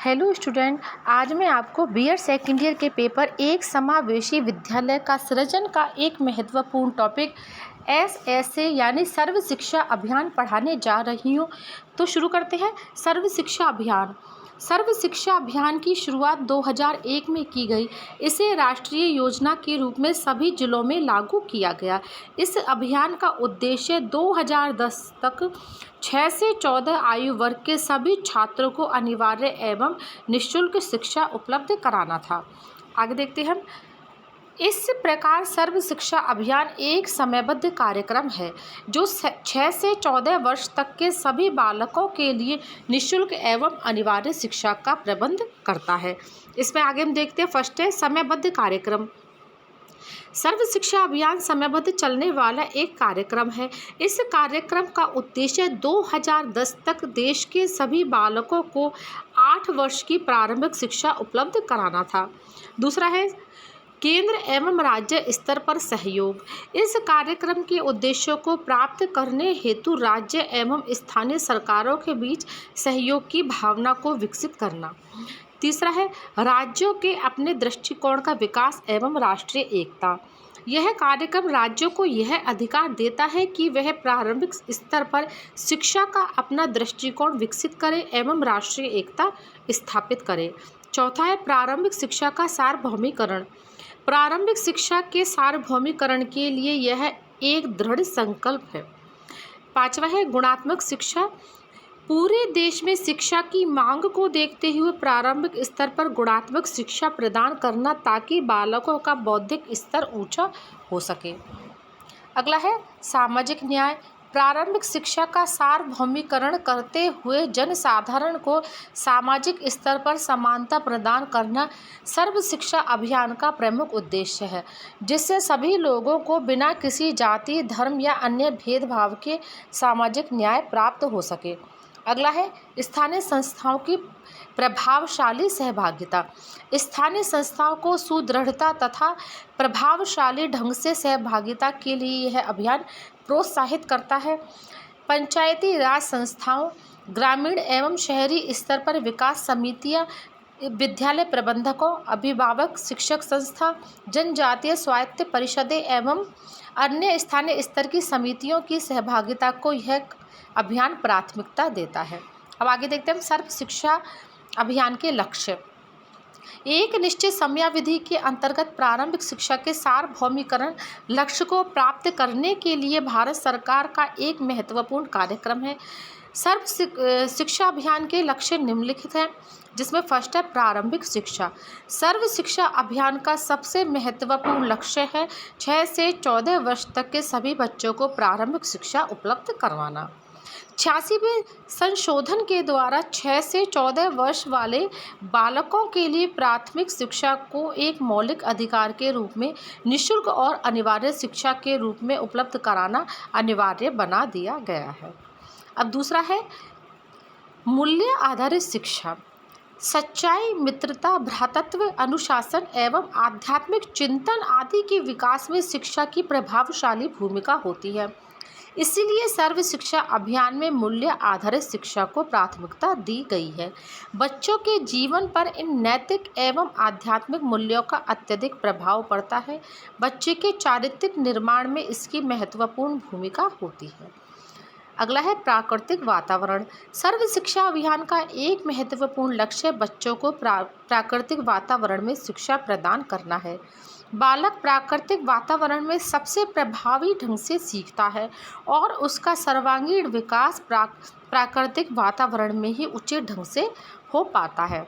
Hello student, आज मैं आपको बीएड सेकेंड ईयर के पेपर एक समावेशी विद्यालय का सृजन का एक महत्वपूर्ण टॉपिक एसएसए यानी सर्व शिक्षा अभियान पढ़ाने जा रही हूँ। तो शुरू करते हैं। सर्व शिक्षा अभियान। सर्व शिक्षा अभियान की शुरुआत 2001 में की गई। इसे राष्ट्रीय योजना के रूप में सभी जिलों में लागू किया गया। इस अभियान का उद्देश्य 2010 तक 6 से 14 आयु वर्ग के सभी छात्रों को अनिवार्य एवं निःशुल्क शिक्षा उपलब्ध कराना था। आगे देखते हैं। इस प्रकार सर्व शिक्षा अभियान एक समयबद्ध कार्यक्रम है जो 6 से 14 वर्ष तक के सभी बालकों के लिए निःशुल्क एवं अनिवार्य शिक्षा का प्रबंध करता है। इसमें आगे हम देखते हैं। फर्स्ट है समयबद्ध कार्यक्रम। सर्व शिक्षा अभियान समयबद्ध चलने वाला एक कार्यक्रम है। इस कार्यक्रम का उद्देश्य 2010 तक देश के सभी बालकों को 8 वर्ष की प्रारंभिक शिक्षा उपलब्ध कराना था। दूसरा है केंद्र एवं राज्य स्तर पर सहयोग। इस कार्यक्रम के उद्देश्यों को प्राप्त करने हेतु राज्य एवं स्थानीय सरकारों के बीच सहयोग की भावना को विकसित करना। तीसरा है राज्यों के अपने दृष्टिकोण का विकास एवं राष्ट्रीय एकता। यह कार्यक्रम राज्यों को यह अधिकार देता है कि वह प्रारंभिक स्तर पर शिक्षा का अपना दृष्टिकोण विकसित करे एवं राष्ट्रीय एकता स्थापित करे। चौथा है प्रारंभिक शिक्षा का सार्वभौमिकरण। प्रारंभिक शिक्षा के सार्वभौमिकरण के लिए यह एक दृढ़ संकल्प है। पांचवा है गुणात्मक शिक्षा। पूरे देश में शिक्षा की मांग को देखते हुए प्रारंभिक स्तर पर गुणात्मक शिक्षा प्रदान करना ताकि बालकों का बौद्धिक स्तर ऊंचा हो सके। अगला है सामाजिक न्याय। प्रारंभिक शिक्षा का सार्वभौमिकरण करते हुए जनसाधारण को सामाजिक स्तर पर समानता प्रदान करना सर्व शिक्षा अभियान का प्रमुख उद्देश्य है, जिससे सभी लोगों को बिना किसी जाति, धर्म या अन्य भेदभाव के सामाजिक न्याय प्राप्त हो सके। अगला है स्थानीय संस्थाओं की प्रभावशाली सहभागिता। स्थानीय संस्थाओं को सुदृढ़ता तथा प्रभावशाली ढंग से सहभागिता के लिए यह अभियान प्रोत्साहित करता है। पंचायती राज संस्थाओं, ग्रामीण एवं शहरी स्तर पर विकास समितियां, विद्यालय प्रबंधकों, अभिभावक, शिक्षक संस्था, जनजातीय स्वायत्त परिषदें एवं अन्य स्थानीय स्तर की समितियों की सहभागिता को यह अभियान प्राथमिकता देता है। अब आगे देखते हैं सर्व शिक्षा अभियान के लक्ष्य। एक निश्चित समयावधि के अंतर्गत प्रारंभिक शिक्षा के सार्वभौमिकरण लक्ष्य को प्राप्त करने के लिए भारत सरकार का एक महत्वपूर्ण कार्यक्रम है। सर्व शिक्षा अभियान के लक्ष्य निम्नलिखित हैं, जिसमें फर्स्ट है प्रारंभिक शिक्षा। सर्व शिक्षा अभियान का सबसे महत्वपूर्ण लक्ष्य है 6 से 14 वर्ष तक के सभी बच्चों को प्रारंभिक शिक्षा उपलब्ध करवाना। 86वें संशोधन के द्वारा 6 से 14 वर्ष वाले बालकों के लिए प्राथमिक शिक्षा को एक मौलिक अधिकार के रूप में निःशुल्क और अनिवार्य शिक्षा के रूप में उपलब्ध कराना अनिवार्य बना दिया गया है। अब दूसरा है मूल्य आधारित शिक्षा। सच्चाई, मित्रता, भ्रातृत्व, अनुशासन एवं आध्यात्मिक चिंतन आदि के विकास में शिक्षा की प्रभावशाली भूमिका होती है। इसीलिए सर्व शिक्षा अभियान में मूल्य आधारित शिक्षा को प्राथमिकता दी गई है। बच्चों के जीवन पर इन नैतिक एवं आध्यात्मिक मूल्यों का अत्यधिक प्रभाव पड़ता है। बच्चे के चारित्रिक निर्माण में इसकी महत्वपूर्ण भूमिका होती है। अगला है प्राकृतिक वातावरण। सर्व शिक्षा अभियान का एक महत्वपूर्ण लक्ष्य बच्चों को प्राकृतिक वातावरण में शिक्षा प्रदान करना है। बालक प्राकृतिक वातावरण में सबसे प्रभावी ढंग से सीखता है और उसका सर्वांगीण विकास प्राकृतिक वातावरण में ही उचित ढंग से हो पाता है।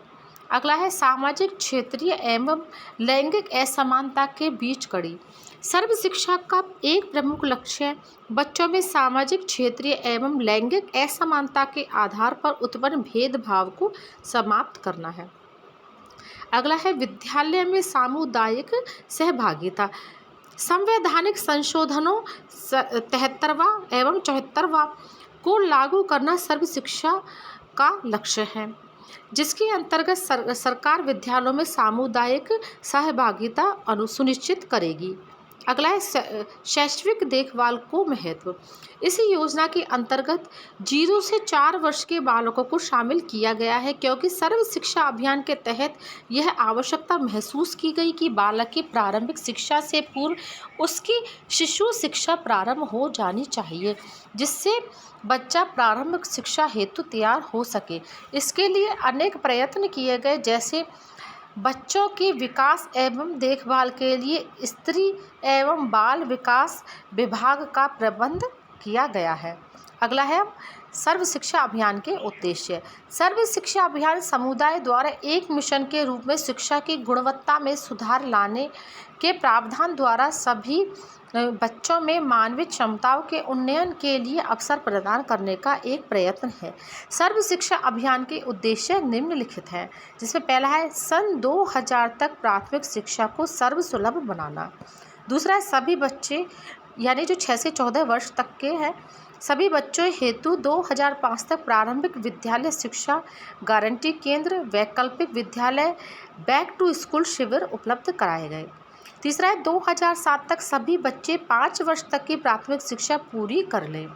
अगला है सामाजिक, क्षेत्रीय एवं लैंगिक असमानता के बीच कड़ी। सर्व शिक्षा का एक प्रमुख लक्ष्य बच्चों में सामाजिक, क्षेत्रीय एवं लैंगिक असमानता के आधार पर उत्पन्न भेदभाव को समाप्त करना है। अगला है विद्यालय में सामुदायिक सहभागिता। संवैधानिक संशोधनों 73वां एवं 74वां को लागू करना सर्व शिक्षा का लक्ष्य है, जिसके अंतर्गत सरकार विद्यालयों में सामुदायिक सहभागिता सुनिश्चित करेगी। अगला है शैक्षिक देखभाल को महत्व। इस योजना के अंतर्गत 0 से 4 वर्ष के बालकों को शामिल किया गया है, क्योंकि सर्व शिक्षा अभियान के तहत यह आवश्यकता महसूस की गई कि बालक की प्रारंभिक शिक्षा से पूर्व उसकी शिशु शिक्षा प्रारंभ हो जानी चाहिए, जिससे बच्चा प्रारंभिक शिक्षा हेतु तैयार हो सके। इसके लिए अनेक प्रयत्न किए गए, जैसे बच्चों के विकास एवं देखभाल के लिए स्त्री एवं बाल विकास विभाग का प्रबंध किया गया है। अगला है सर्व शिक्षा अभियान के उद्देश्य। सर्व शिक्षा अभियान समुदाय द्वारा एक मिशन के रूप में शिक्षा की गुणवत्ता में सुधार लाने के प्रावधान द्वारा सभी बच्चों में मानवीय क्षमताओं के उन्नयन के लिए अवसर प्रदान करने का एक प्रयत्न है। सर्व शिक्षा अभियान के उद्देश्य निम्नलिखित हैं, जिसमें पहला है सन 2000 तक प्राथमिक शिक्षा को सर्वसुलभ बनाना। दूसरा है सभी बच्चे यानी जो 6 से 14 वर्ष तक के हैं सभी बच्चों हेतु 2005 तक प्रारंभिक विद्यालय शिक्षा गारंटी केंद्र, वैकल्पिक विद्यालय, बैक टू स्कूल शिविर उपलब्ध कराए गए। तीसरा है 2007 तक सभी बच्चे 5 वर्ष तक की प्राथमिक शिक्षा पूरी कर लें।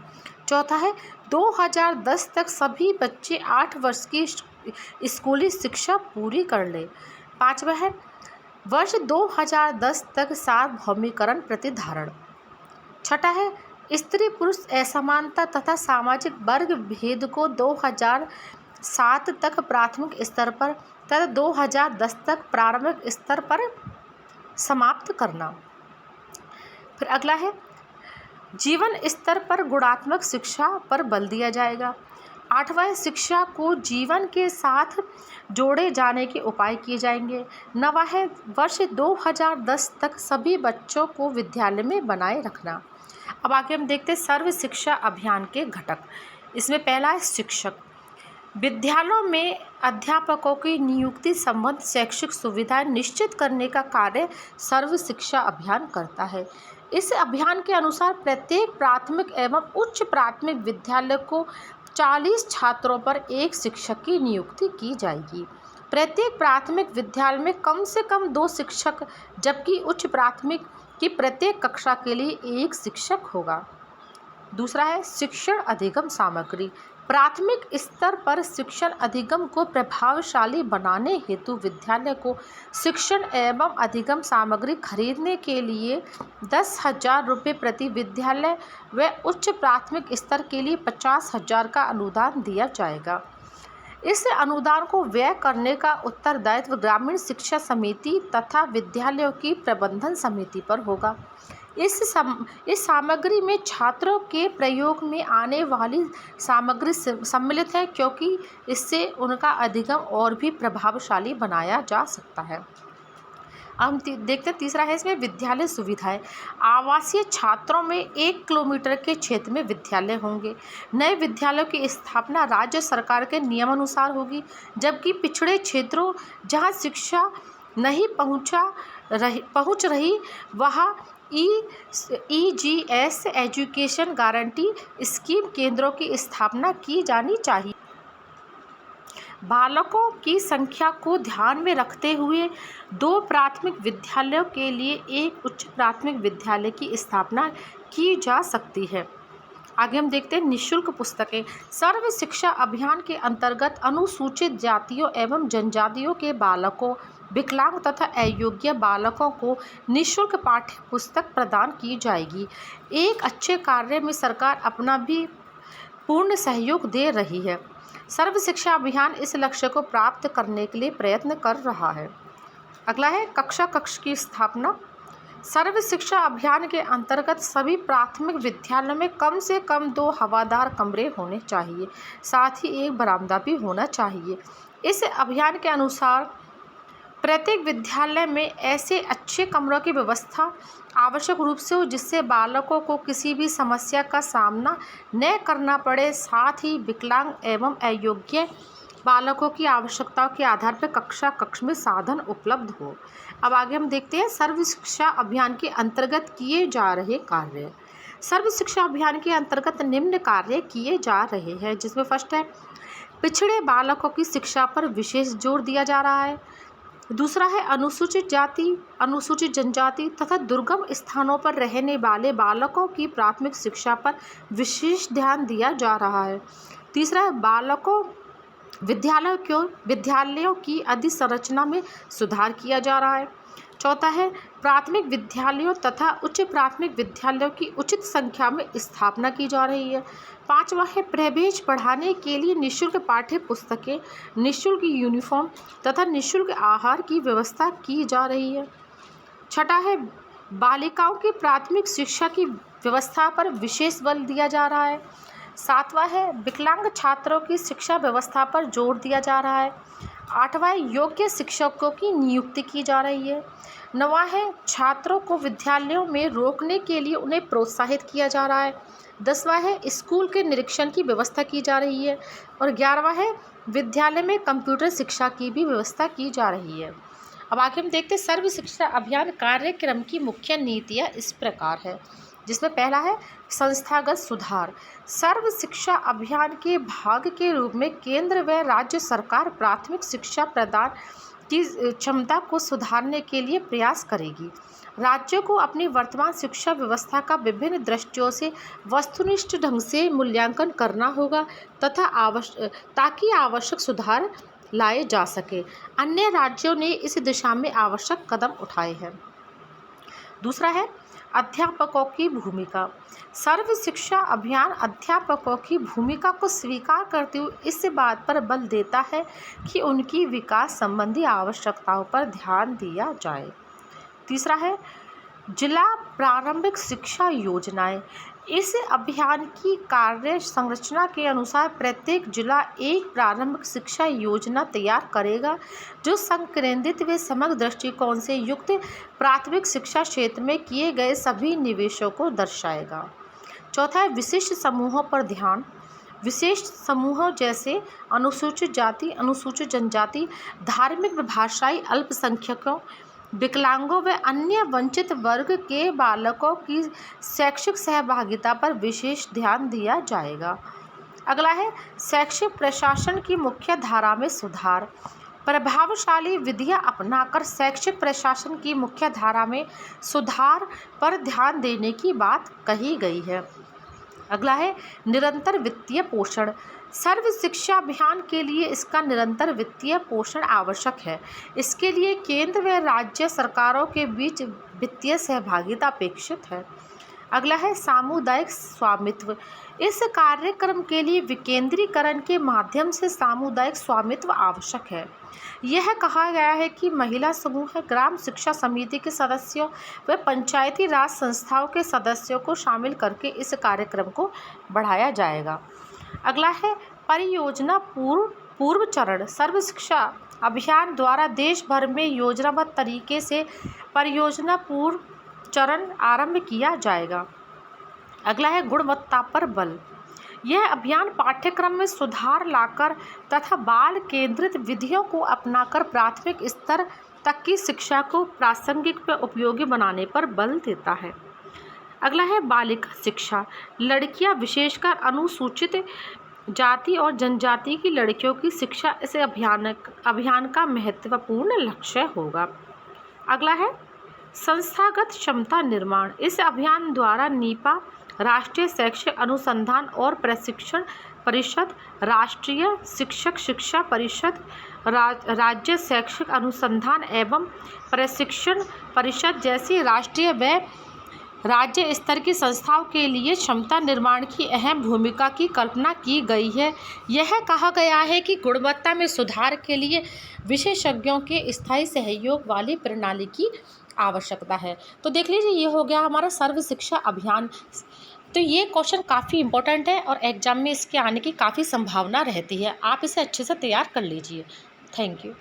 चौथा है 2010 तक सभी बच्चे 8 वर्ष की स्कूली शिक्षा पूरी कर लें। पाँचवा है वर्ष 2010 तक सार्वभौमिकरण प्रतिधारण। छठा है स्त्री पुरुष असमानता तथा सामाजिक वर्ग भेद को 2007 तक प्राथमिक स्तर पर तथा 2010 तक प्रारंभिक स्तर पर समाप्त करना। फिर अगला है जीवन स्तर पर गुणात्मक शिक्षा पर बल दिया जाएगा। आठवां शिक्षा को जीवन के साथ जोड़े जाने के उपाय किए जाएंगे। नवा है वर्ष 2010 तक सभी बच्चों को विद्यालय में बनाए रखना। अब आगे हम देखते हैं सर्व शिक्षा अभियान के घटक। इसमें पहला है शिक्षक। विद्यालयों में अध्यापकों की नियुक्ति संबंध शैक्षिक सुविधाएं निश्चित करने का कार्य सर्व शिक्षा अभियान करता है। इस अभियान के अनुसार प्रत्येक प्राथमिक एवं उच्च प्राथमिक विद्यालय को 40 छात्रों पर एक शिक्षक की नियुक्ति की जाएगी। प्रत्येक प्राथमिक विद्यालय में कम से कम 2 शिक्षक, जबकि उच्च प्राथमिक की प्रत्येक कक्षा के लिए एक शिक्षक होगा। दूसरा है शिक्षण अधिगम सामग्री। प्राथमिक स्तर पर शिक्षण अधिगम को प्रभावशाली बनाने हेतु विद्यालय को शिक्षण एवं अधिगम सामग्री खरीदने के लिए 10,000 रुपये प्रति विद्यालय व उच्च प्राथमिक स्तर के लिए 50,000 का अनुदान दिया जाएगा। इस अनुदान को व्यय करने का उत्तरदायित्व ग्रामीण शिक्षा समिति तथा विद्यालयों की प्रबंधन समिति पर होगा। इस सामग्री में छात्रों के प्रयोग में आने वाली सामग्री सम्मिलित है, क्योंकि इससे उनका अधिगम और भी प्रभावशाली बनाया जा सकता है। हम देखते हैं तीसरा है इसमें विद्यालय सुविधाएं। आवासीय छात्रों में 1 किलोमीटर के क्षेत्र में विद्यालय होंगे। नए विद्यालयों की स्थापना राज्य सरकार के नियमानुसार होगी, जबकि पिछड़े क्षेत्रों जहां शिक्षा नहीं पहुंच रही वहां EGS एजुकेशन गारंटी स्कीम केंद्रों की स्थापना की जानी चाहिए। बालकों की संख्या को ध्यान में रखते हुए 2 प्राथमिक विद्यालयों के लिए एक उच्च प्राथमिक विद्यालय की स्थापना की जा सकती है। आगे हम देखते हैं निःशुल्क पुस्तकें। सर्व शिक्षा अभियान के अंतर्गत अनुसूचित जातियों एवं जनजातियों के बालकों, विकलांग तथा अयोग्य बालकों को निःशुल्क पाठ्य पुस्तक प्रदान की जाएगी। एक अच्छे कार्य में सरकार अपना भी पूर्ण सहयोग दे रही है। सर्व शिक्षा अभियान इस लक्ष्य को प्राप्त करने के लिए प्रयत्न कर रहा है। अगला है कक्ष की स्थापना। सर्व शिक्षा अभियान के अंतर्गत सभी प्राथमिक विद्यालयों में कम से कम 2 हवादार कमरे होने चाहिए, साथ ही एक बरामदा भी होना चाहिए। इस अभियान के अनुसार प्रत्येक विद्यालय में ऐसे अच्छे कमरों की व्यवस्था आवश्यक रूप से हो जिससे बालकों को किसी भी समस्या का सामना न करना पड़े। साथ ही विकलांग एवं अयोग्य बालकों की आवश्यकताओं के आधार पर कक्ष में साधन उपलब्ध हो। अब आगे हम देखते हैं सर्व शिक्षा अभियान के अंतर्गत किए जा रहे कार्य। सर्व शिक्षा अभियान के अंतर्गत निम्न कार्य किए जा रहे हैं, जिसमें फर्स्ट है पिछड़े बालकों की शिक्षा पर विशेष जोर दिया जा रहा है। दूसरा है अनुसूचित जाति, अनुसूचित जनजाति तथा दुर्गम स्थानों पर रहने वाले बालकों की प्राथमिक शिक्षा पर विशेष ध्यान दिया जा रहा है। तीसरा है बालकों विद्यालयों की अधिसंरचना में सुधार किया जा रहा है। चौथा है प्राथमिक विद्यालयों तथा उच्च प्राथमिक विद्यालयों की उचित संख्या में स्थापना की जा रही है। पांचवा है प्रवेश बढ़ाने के लिए निःशुल्क पाठ्य पुस्तकें, निःशुल्क यूनिफॉर्म तथा निःशुल्क आहार की व्यवस्था की जा रही है। छठा है बालिकाओं की प्राथमिक शिक्षा की व्यवस्था पर विशेष बल दिया जा रहा है। सातवां है विकलांग छात्रों की शिक्षा व्यवस्था पर जोर दिया जा रहा है। आठवां है योग्य शिक्षकों की नियुक्ति की जा रही है। नौवां है छात्रों को विद्यालयों में रोकने के लिए उन्हें प्रोत्साहित किया जा रहा है। 10वां है स्कूल के निरीक्षण की व्यवस्था की जा रही है। और 11वां है विद्यालय में कंप्यूटर शिक्षा की भी व्यवस्था की जा रही है। अब आगे हम देखते हैं सर्व शिक्षा अभियान कार्यक्रम की मुख्य नीतियाँ इस प्रकार है, जिसमें पहला है संस्थागत सुधार। सर्व शिक्षा अभियान के भाग के रूप में केंद्र व राज्य सरकार प्राथमिक शिक्षा प्रदान की क्षमता को सुधारने के लिए प्रयास करेगी। राज्यों को अपनी वर्तमान शिक्षा व्यवस्था का विभिन्न दृष्टियों से वस्तुनिष्ठ ढंग से मूल्यांकन करना होगा ताकि आवश्यक सुधार लाए जा सके। अन्य राज्यों ने इस दिशा में आवश्यक कदम उठाए हैं। दूसरा है अध्यापकों की भूमिका। सर्व शिक्षा अभियान अध्यापकों की भूमिका को स्वीकार करते हुए इस बात पर बल देता है कि उनकी विकास संबंधी आवश्यकताओं पर ध्यान दिया जाए। तीसरा है जिला प्रारंभिक शिक्षा योजनाएं। इस अभियान की कार्य संरचना के अनुसार प्रत्येक जिला एक प्रारंभिक शिक्षा योजना तैयार करेगा जो संकेंद्रित व समग्र दृष्टिकोण से युक्त प्राथमिक शिक्षा क्षेत्र में किए गए सभी निवेशों को दर्शाएगा। चौथा है विशिष्ट समूहों पर ध्यान। विशेष समूहों जैसे अनुसूचित जाति, अनुसूचित जनजाति, धार्मिक व भाषाई अल्पसंख्यकों, विकलांगों व अन्य वंचित वर्ग के बालकों की शैक्षिक सहभागिता पर विशेष ध्यान दिया जाएगा। अगला है शैक्षिक प्रशासन की मुख्य धारा में सुधार। प्रभावशाली विधियां अपनाकर शैक्षिक प्रशासन की मुख्य धारा में सुधार पर ध्यान देने की बात कही गई है। अगला है निरंतर वित्तीय पोषण। सर्व शिक्षा अभियान के लिए इसका निरंतर वित्तीय पोषण आवश्यक है। इसके लिए केंद्र व राज्य सरकारों के बीच वित्तीय सहभागिता अपेक्षित है। अगला है सामुदायिक स्वामित्व। इस कार्यक्रम के लिए विकेंद्रीकरण के माध्यम से सामुदायिक स्वामित्व आवश्यक है। यह कहा गया है कि महिला समूह, ग्राम शिक्षा समिति के सदस्यों व पंचायती राज संस्थाओं के सदस्यों को शामिल करके इस कार्यक्रम को बढ़ाया जाएगा। अगला है परियोजना पूर्व चरण। सर्व शिक्षा अभियान द्वारा देश भर में योजनाबद्ध तरीके से परियोजना पूर्व चरण आरंभ किया जाएगा। अगला है गुणवत्ता पर बल। यह अभियान पाठ्यक्रम में सुधार लाकर तथा बाल केंद्रित विधियों को अपनाकर प्राथमिक स्तर तक की शिक्षा को प्रासंगिक व उपयोगी बनाने पर बल देता है। अगला है बालिका शिक्षा। लड़कियां, विशेषकर अनुसूचित जाति और जनजाति की लड़कियों की शिक्षा इस अभियान का महत्वपूर्ण लक्ष्य होगा। अगला है संस्थागत क्षमता निर्माण। इस अभियान द्वारा नीपा, राष्ट्रीय शैक्षिक अनुसंधान और प्रशिक्षण परिषद, राष्ट्रीय शिक्षक शिक्षा परिषद, राज्य शैक्षिक अनुसंधान एवं प्रशिक्षण परिषद जैसी राष्ट्रीय व राज्य स्तर की संस्थाओं के लिए क्षमता निर्माण की अहम भूमिका की कल्पना की गई है। यह कहा गया है कि गुणवत्ता में सुधार के लिए विशेषज्ञों के स्थायी सहयोग वाली प्रणाली की आवश्यकता है। तो देख लीजिए, ये हो गया हमारा सर्व शिक्षा अभियान। तो ये क्वेश्चन काफ़ी इंपॉर्टेंट है और एग्जाम में इसके आने की काफ़ी संभावना रहती है। आप इसे अच्छे से तैयार कर लीजिए। Thank you.